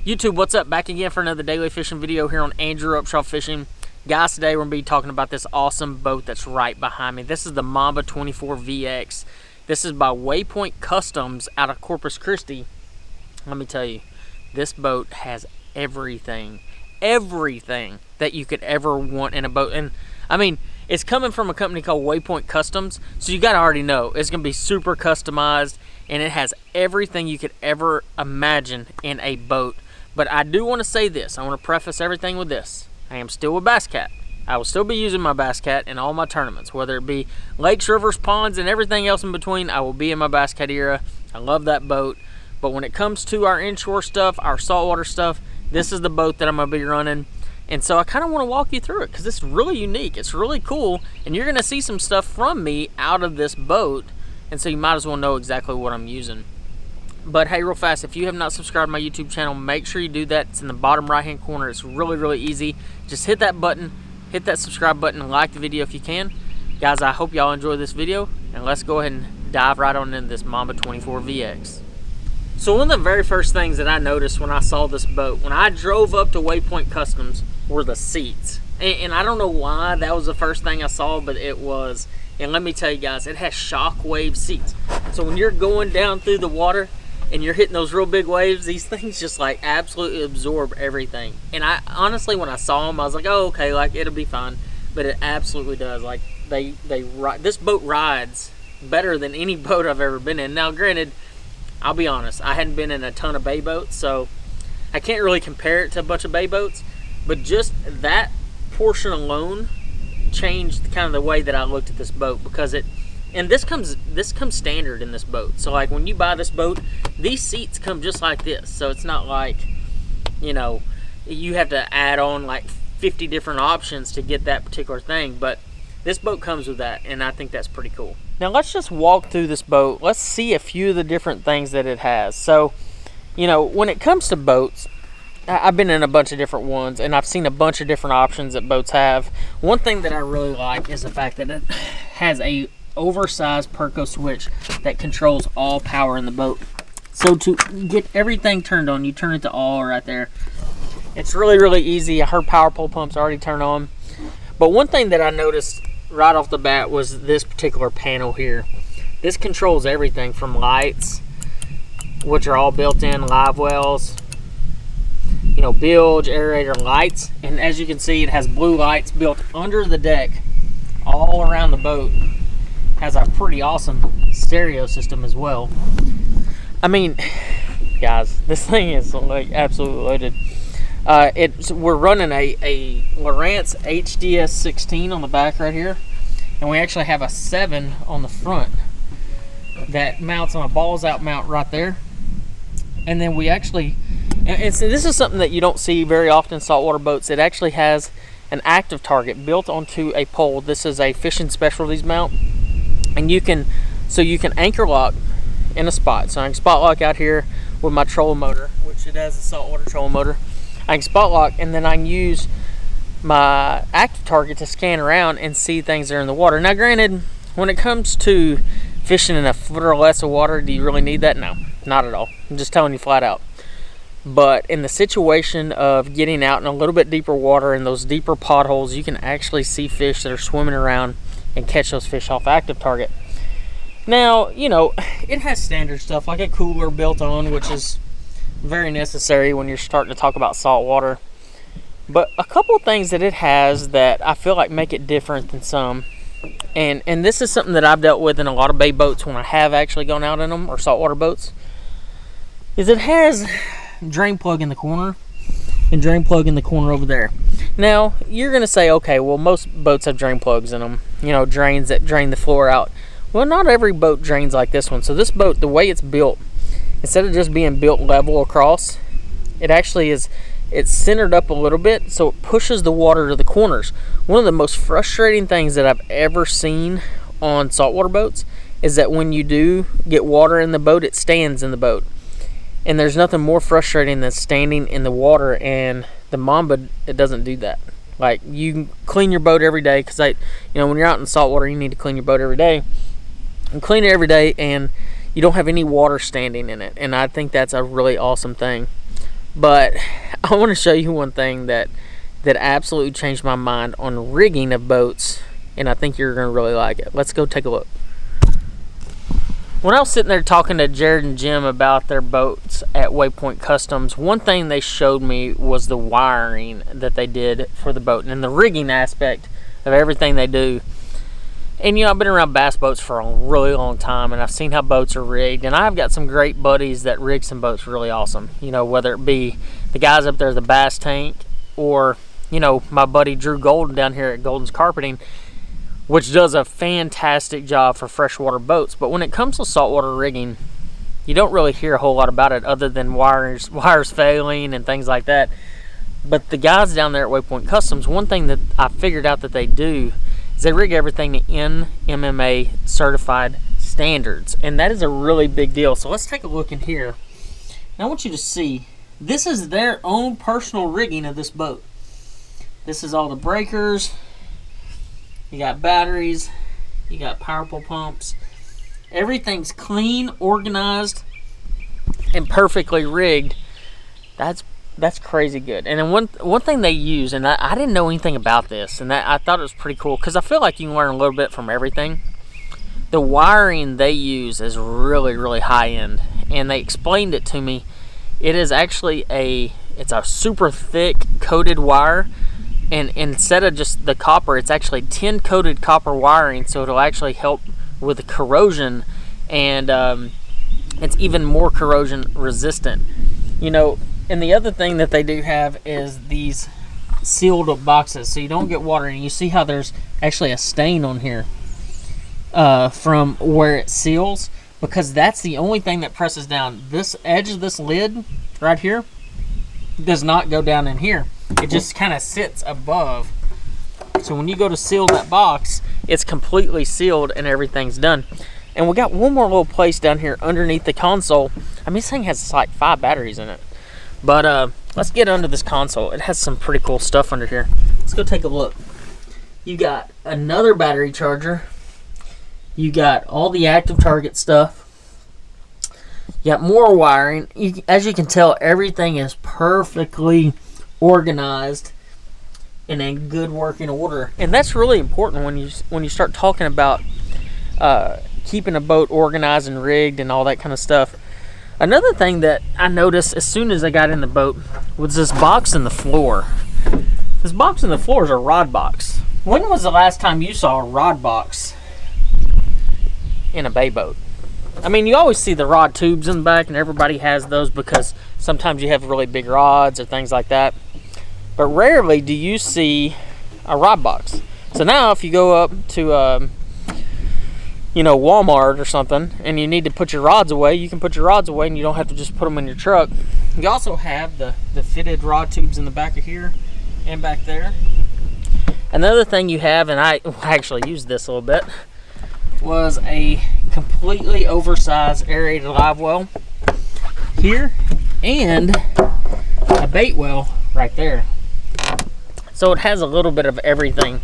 YouTube, what's up? Back again for another daily fishing video here on Andrew Upshaw Fishing. Guys, today we're going to be talking about this awesome boat that's right behind me. This is the Mamba 24vx. This is by Waypoint Customs out of Corpus Christi. Let me tell you, this boat has everything that you could ever want in a boat. And I mean, it's coming from a company called Waypoint Customs, so you got to already know it's going to be super customized, and it has everything you could ever imagine in a boat. But I do want to say this. I want to preface everything with this. I am still a bass cat. I will still be using my bass cat in all my tournaments, whether it be lakes, rivers, ponds, and everything else in between. I will be in my bass cat era. I love that boat. But when it comes to our inshore stuff, our saltwater stuff, this is the boat that I'm going to be running. And so I kind of want to walk you through it because it's really unique. It's really cool. And you're going to see some stuff from me out of this boat. And so you might as well know exactly what I'm using. But hey, real fast, if you have not subscribed to my YouTube channel, make sure you do that. It's in the bottom right hand corner. It's really easy. Just hit that button, hit that subscribe button, and like the video if you can. Guys, I hope y'all enjoy this video, and let's go ahead and dive right on into this Mamba 24vx. So one of the very first things that I noticed when I saw this boat, when I drove up to Waypoint Customs, were the seats. And I don't know why that was the first thing I saw, but it was. And let me tell you guys, it has shockwave seats. So when you're going down through the water, and you're hitting those real big waves, these things just like absolutely absorb everything. And I honestly, when I saw them, I was like, oh, okay, like it'll be fine. But it absolutely does. Like this boat rides better than any boat I've ever been in. Now, granted, I'll be honest, I hadn't been in a ton of bay boats, so I can't really compare it to a bunch of bay boats. But just that portion alone changed kind of the way that I looked at this boat, because and this comes standard in this boat. So like when you buy this boat, these seats come just like this. So it's not like, you know, you have to add on like 50 different options to get that particular thing. But this boat comes with that, and I think that's pretty cool. Now let's just walk through this boat. Let's see a few of the different things that it has. So, you know, when it comes to boats, I've been in a bunch of different ones, and I've seen a bunch of different options that boats have. One thing that I really like is the fact that it has a oversized Perco switch that controls all power in the boat. So to get everything turned on, you turn it to all right there. It's really easy. Her power pole pump's already turned on. But one thing that I noticed right off the bat was this particular panel here. This controls everything from lights, which are all built in, Livewells, you know, bilge, aerator, lights. And as you can see, it has blue lights built under the deck all around the boat. Has a pretty awesome stereo system as well. I mean, guys, this thing is like absolutely loaded. We're running a Lowrance HDS 16 on the back right here, and we actually have a 7 on the front that mounts on a balls out mount right there. And then we actually, and so this is something that you don't see very often in saltwater boats. It actually has an active target built onto a pole. This is a fishing specialties mount. And you can anchor lock in a spot. So I can spot lock out here with my trolling motor, which it has a saltwater trolling motor. I can spot lock, and then I can use my active target to scan around and see things that are in the water. Now granted, when it comes to fishing in a foot or less of water, do you really need that? No, not at all. I'm just telling you flat out. But in the situation of getting out in a little bit deeper water, in those deeper potholes, you can actually see fish that are swimming around and catch those fish off active target. Now, you know, it has standard stuff like a cooler built on, which is very necessary when you're starting to talk about saltwater. But a couple of things that it has that I feel like make it different than some, and this is something that I've dealt with in a lot of bay boats when I have actually gone out in them, or saltwater boats, is it has drain plug in the corner and drain plug in the corner over there. Now, you're going to say, okay, well, most boats have drain plugs in them, you know, drains that drain the floor out. Well, not every boat drains like this one. So this boat, the way it's built, instead of just being built level across, it actually is, it's centered up a little bit, so it pushes the water to the corners. One of the most frustrating things that I've ever seen on saltwater boats is that when you do get water in the boat, it stands in the boat. And there's nothing more frustrating than standing in the water, and the Mamba, it doesn't do that. Like, you can clean your boat every day, because when you're out in saltwater, you need to clean your boat every day. and clean it every day, and you don't have any water standing in it. And I think that's a really awesome thing. But I want to show you one thing that absolutely changed my mind on rigging of boats, and I think you're going to really like it. Let's go take a look. When I was sitting there talking to Jared and Jim about their boats at Waypoint Customs, one thing they showed me was the wiring that they did for the boat and the rigging aspect of everything they do. And I've been around bass boats for a really long time, and I've seen how boats are rigged, and I've got some great buddies that rig some boats really awesome. Whether it be the guys up there at the Bass Tank, or my buddy Drew Golden down here at Golden's Carpeting, which does a fantastic job for freshwater boats. But when it comes to saltwater rigging, you don't really hear a whole lot about it other than wires failing and things like that. But the guys down there at Waypoint Customs, one thing that I figured out that they do is they rig everything to NMMA certified standards, and that is a really big deal. So let's take a look in here. Now I want you to see, this is their own personal rigging of this boat. This is all the breakers. You got batteries, you got power pole pumps. Everything's clean, organized, and perfectly rigged. That's crazy good. And then one thing they use, and I didn't know anything about this, and I thought it was pretty cool, because I feel like you can learn a little bit from everything. The wiring they use is really, really high end, and they explained it to me. It is actually it's a super thick coated wire. And instead of just the copper, it's actually tin coated copper wiring, so it'll actually help with the corrosion, and it's even more corrosion resistant. And the other thing that they do have is these sealed boxes, so you don't get water. And you see how there's actually a stain on here from where it seals, because that's the only thing that presses down. This edge of this lid right here does not go down in here. It just kind of sits above. So when you go to seal that box, it's completely sealed and everything's done. And we got one more little place down here underneath the console. I mean, this thing has like 5 batteries in it. But let's get under this console. It has some pretty cool stuff under here. Let's go take a look. You got another battery charger. You got all the active target stuff. You got more wiring. As you can tell, everything is perfectly organized and in good working order, and that's really important when you start talking about keeping a boat organized and rigged and all that kind of stuff. Another thing that I noticed as soon as I got in the boat was this box in the floor. This box in the floor is a rod box. When was the last time you saw a rod box in a bay boat? I mean, you always see the rod tubes in the back, and everybody has those because sometimes you have really big rods or things like that. But rarely do you see a rod box. So now if you go up to Walmart or something, and you need to put your rods away, you can put your rods away, and you don't have to just put them in your truck. You also have the fitted rod tubes in the back of here and back there. Another thing you have, and I actually used this a little bit, was a completely oversized aerated live well here and a bait well right there. So it has a little bit of everything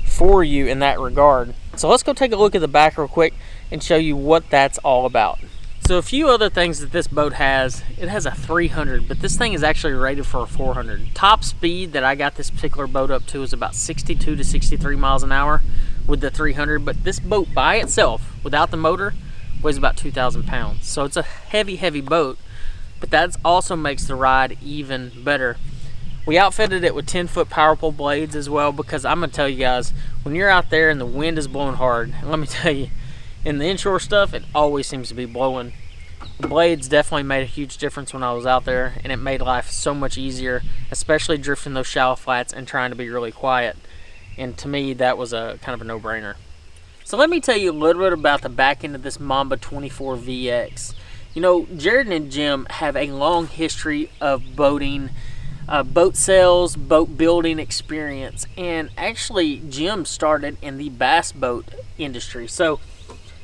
for you in that regard. So let's go take a look at the back real quick and show you what that's all about. So a few other things that this boat has, it has a 300, but this thing is actually rated for a 400. Top speed that I got this particular boat up to is about 62 to 63 miles an hour with the 300, but this boat by itself, without the motor, weighs about 2,000 pounds. So it's a heavy, heavy boat, but that also makes the ride even better. We outfitted it with 10-foot power pole blades as well, because I'm going to tell you guys, when you're out there and the wind is blowing hard, and let me tell you, in the inshore stuff, it always seems to be blowing. The blades definitely made a huge difference when I was out there, and it made life so much easier, especially drifting those shallow flats and trying to be really quiet. And to me, that was a kind of a no-brainer. So let me tell you a little bit about the back end of this Mamba 24vx. Jared and Jim have a long history of boating, boat sales, boat building experience, and actually Jim started in the bass boat industry. So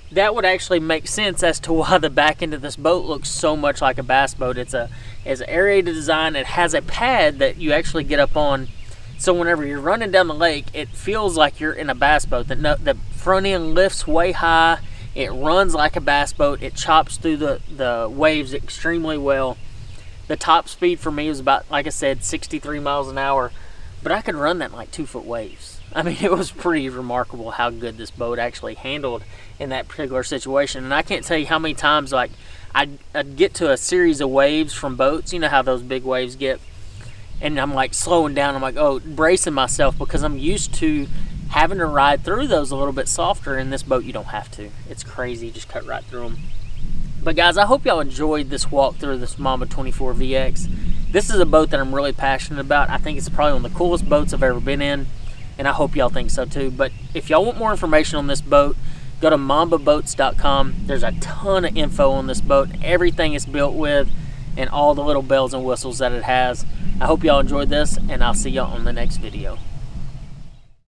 that would actually make sense as to why the back end of this boat looks so much like a bass boat. It's an aerated design. It has a pad that you actually get up on, so whenever you're running down the lake, it feels like you're in a bass boat. The front end lifts way high, It runs like a bass boat. It chops through the waves extremely well. The top speed for me was about, like I said, 63 miles an hour, but I could run that in like 2-foot waves. I mean, it was pretty remarkable how good this boat actually handled in that particular situation. And I can't tell you how many times, like, I'd get to a series of waves from boats. You know how those big waves get, and I'm like slowing down. I'm like, oh, bracing myself, because I'm used to having to ride through those a little bit softer. In this boat, you don't have to. It's crazy, just cut right through them. But guys, I hope y'all enjoyed this walkthrough of this Mamba 24vx. This is a boat that I'm really passionate about. I think it's probably one of the coolest boats I've ever been in, and I hope y'all think so too. But if y'all want more information on this boat, go to mambaboats.com. There's a ton of info on this boat, everything it's built with, and all the little bells and whistles that it has. I hope y'all enjoyed this, and I'll see y'all on the next video.